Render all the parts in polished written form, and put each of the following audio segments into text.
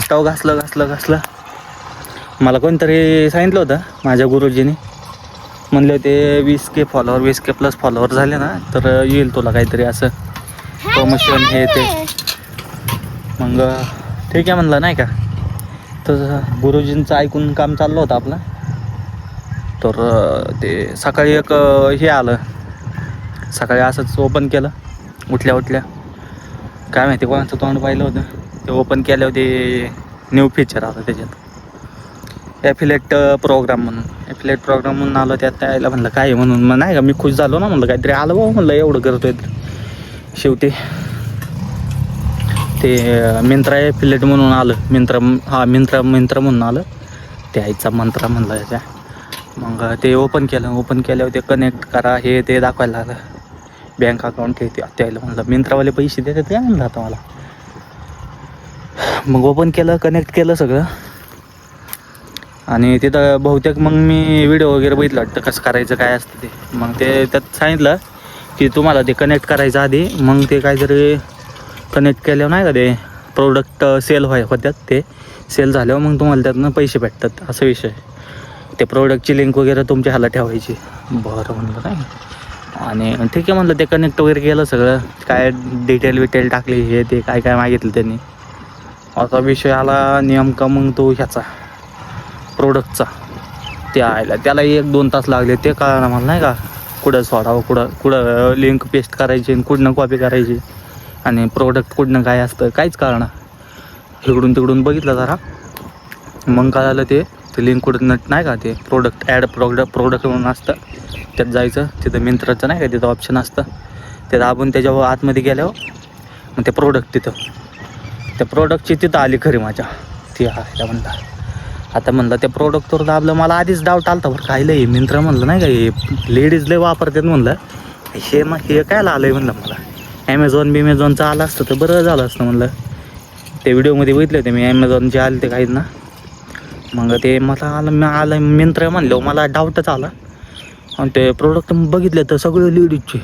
Stove घासलं. मला कोणतरी सांगितलं होतं माझ्या गुरुजीने, म्हणले होते 20K follower 20K plus follower झाले ना तर येईल तुला काहीतरी असं प्रमोशन हे ते. मग ठीक आहे म्हणलं नाही का. तर गुरुजींचं ऐकून काम चाललं होतं आपलं. तर ते सकाळी एक हे आलं, सकाळी असंच ओपन केलं उठल्या काय माहिती कोणाचं तोंड पाहिलं होतं, ते ओपन केलं होते. न्यू फीचर आलं त्याच्यात, ॲफिलेट प्रोग्राम म्हणून आलं. त्यात त्याला म्हणलं काय आहे म्हणून, मग नाही का मी खुश झालो ना, म्हणलं काहीतरी आलं बाबा, म्हणलं एवढं करतोय. शेवटी ते मिंत्रा ॲफिलेट म्हणून आलं, मिंत्रा म्हणून आलं. ते आईचा मंत्रा म्हणलं याच्या. मग ते ओपन केल्यावर ते कनेक्ट करा हे ते दाखवायला लागलं, बँक अकाउंट हे ते. त्याला म्हणलं मिंत्रावाले पैसे देतात काय म्हणलं आता मला. मग ओपन केलं, कनेक्ट केलं सगळं. आणि तिथं बहुतेक मग मी व्हिडिओ वगैरे बघितलं वाटतं कसं करायचं काय असतं ते. मग ते त्यात सांगितलं की तुम्हाला ते कनेक्ट करायचं आधी, मग ते काहीतरी कनेक्ट केल्यावर नाही का ते प्रोडक्ट सेल होत्यात, ते सेल झाल्यावर मग तुम्हाला त्यातनं पैसे भेटतात असा विषय. ते प्रोडक्टची लिंक वगैरे तुमच्या ह्याला ठेवायची. बरं म्हणलं नाही. आणि ठीक आहे म्हणलं, ते कनेक्ट वगैरे केलं सगळं, काय डिटेल टाकली हे ते काय मागितलं त्यांनी. असा विषय आला नेमका मग तो ह्याचा प्रोडक्टचा. त्याला 1-2 तास लागले, ते कळलं मला नाही का कुठं सोडावं, कुठं लिंक पेस्ट करायची आणि कुठनं कॉपी करायची, आणि प्रोडक्ट कुठनं काय असतं काहीच कळणार. इकडून तिकडून बघितलं जरा, मग कळालं ते लिंक कुठं नाही का, ते प्रोडक्ट प्रोडक्ट म्हणून असतं, त्यात जायचं. तिथं मिंत्राचं नाही का तिथं ऑप्शन असतं, ते दाबून त्याच्यावर आतमध्ये गेल्यावर मग ते प्रोडक्ट त्या प्रोडक्टची तिथं आली खरी माझ्या. ती आहे म्हणलं आता, म्हणलं त्या प्रोडक्टवर दाबलं. मला आधीच डाऊट आलता बरं, काय लय मिंत्रा म्हणलं नाही का हे लेडीज लय वापरतात म्हणलं, हे काय आलं आहे म्हणलं. मला ॲमेझॉनचं आलं असतं तर बरं झालं असतं म्हणलं. ते व्हिडिओमध्ये बघितले होते मी, ॲमेझॉनचे आले ते काही ना. मग ते मला आलं मिंत्रा म्हणलं, मला डाऊटच आला. आणि ते प्रोडक्ट बघितले तर सगळे लेडीजचे.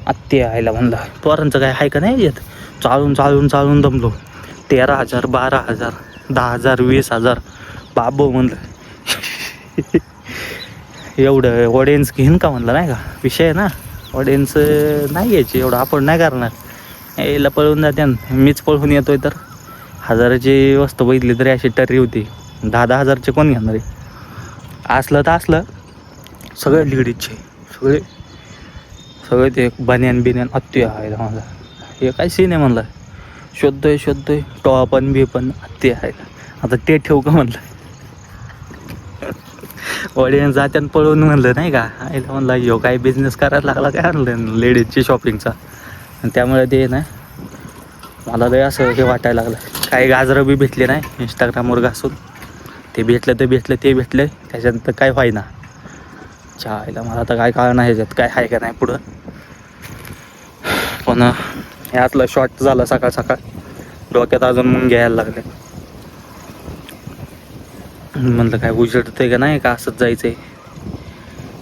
आत्ते आयला म्हणलं पोरांचं काय आहे का नाही येत. चालून दमलो. 13,000 12,000 10,000 20,000 बाबो म्हणलं. एवढं ऑडियन्स घेईन का म्हणलं नाही का, विषय आहे ना. ऑडियन्स नाही घ्यायची एवढं, आपण नाही करणार. यायला पळून जाते, मीच पळून येतोय. तर 1000ची वस्तू बघितली तरी अशी टर्री होती. 10,000चे कोण घेणार आहे. असलं तर असलं, सगळे लेडीजचे सगळे ते बनियान अत्य आहे मला. हे काय सीन आहे म्हणलं. शोधतोय टॉपन बिपन ते आहे. आता ते ठेवू का म्हणलं. ऑडियन्स जात्यान पळून म्हणलं नाही का. आईला म्हणलं ह्यो काय बिझनेस करायला लागला काय म्हणलं लेडीजची शॉपिंगचा. आणि त्यामुळे ते ना मला लय असं हे वाटायला लागलं. काही गाजरं बी भेटले नाही इंस्टाग्रामवर घासून. ते भेटलं त्याच्यानंतर काय व्हायना. आईला मला तर काय कळणार ह्याच्यात काय आहे का नाही पुढं. पण यातलं शॉर्ट झालं सकाळ डोक्यात अजून मग घ्यायला लागले. म्हणलं काय उजडतंय का नाही का, असंच जायचंय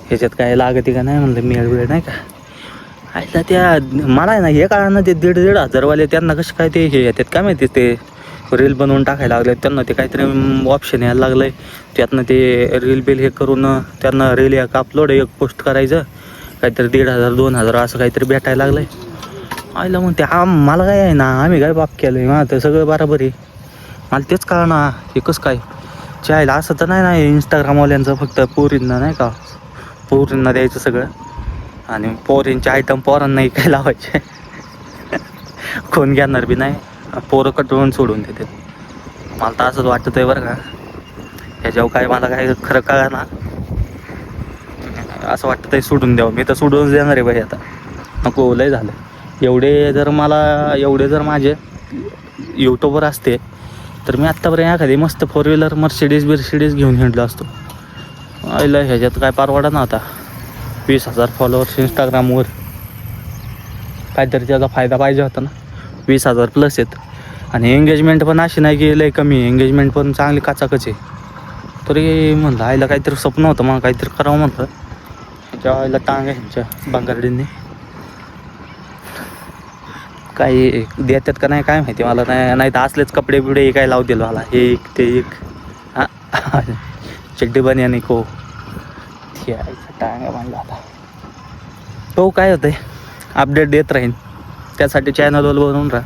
ह्याच्यात काय लागते का नाही म्हणलं, मेळ नाही का. आयला त्या मला आहे ना हे कळणार ना, ते 1,500-1,500वाले त्यांना कसं काय ते हे येतात काय माहिती. ते रील बनवून टाकायला लागले त्यांना, ते काहीतरी ऑप्शन यायला लागलं आहे. त्यातनं ते रील बिल हे करून त्यांना रील एक अपलोड एक पोस्ट करायचं, काहीतरी 1,500-2,000 असं काहीतरी भेटायला लागलं आहे. आईला मग ते मला काय आहे ना, आम्ही काय बाप केलं आहे मग, तर सगळं बरोबर आहे. मला तेच कळणार हे कसं काय चायला. असं तर नाही ना इंस्टाग्रामवाल्यांचं फक्त पोरींना नाही का, पोरींना द्यायचं सगळं, आणि पोरींचे आयटम पोरांनाही काय लावायचे. कोण घेणार बी नाही, पोरं कटवून सोडून देते. मला तर असंच वाटतं आहे बरं का. ह्याच्यावर काय मला काय खरं कळा ना, असं वाटतं आहे सोडून द्यावं. मी तर सोडूनच देणार आहे बाई आता, नको लय झालं. एवढे जर माझे यूट्यूबर असते तर मी आत्तापर्यंत एखादी मस्त 4 व्हीलर मर्सिडीज घेऊन हिंडलो असतो. आईला ह्याच्यात काय परवडा नव्हता. 20,000 फॉलोअर्स इंस्टाग्रामवर, काहीतरी त्याचा फायदा पाहिजे होता ना. 20,000 प्लस आहेत. आणि एंगेजमेंट पण अशी नाही की लय कमी, एंगेजमेंट पण चांगली काचाकच आहे. तरी म्हणलं आईला काहीतरी स्वप्न होतं मग, काहीतरी करावं म्हणलं. ह्याच्या आईला टांग आहे ह्यांच्या बांगरडींनी. काही देतात का नाही काय माहिती मला, नाही तर असलेच कपडे बिडे काय लावतील मला, हे एक ते एक. हां चड्डी बनिया निको टांगा म्हणला आता. तो काय होतं अपडेट देत राहीन, त्यासाठी चॅनलवर बनवून राहा.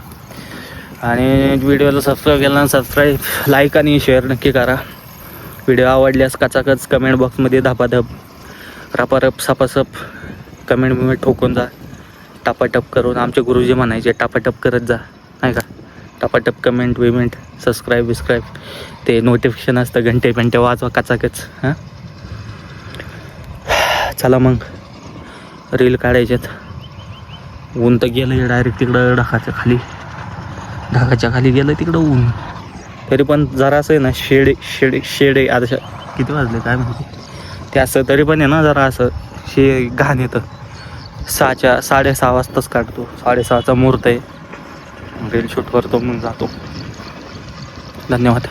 आणि व्हिडिओला सबस्क्राईब केला ना, सबस्क्राईब लाईक आणि शेअर नक्की करा. व्हिडिओ आवडल्यास कचाकच कमेंट बॉक्समध्ये धापाधप रापारप सापासप कमेंट ठोकून जा. टापाटप करून आमचे गुरुजी म्हणायचे टापाटप करत जा नाही का. टापाटप कमेंट विमेंट सबस्क्राईब ते नोटिफिकेशन असतं, घंटे वाजवा कचाकच. हां चला मग रील काढायच्यात. ऊन तर गेलं डायरेक्ट तिकडं ढगाच्या खाली गेलं तिकडं ऊन. तरी पण जरा असं आहे ना शेड आता किती वाजले काय माहिती ते, असं तरी पण आहे ना जरा असं घाण येतं. 6:30 वाजताच काढतो, 6:30चा मुहूर्त आहे. रील शूट करतो मग जातो. धन्यवाद.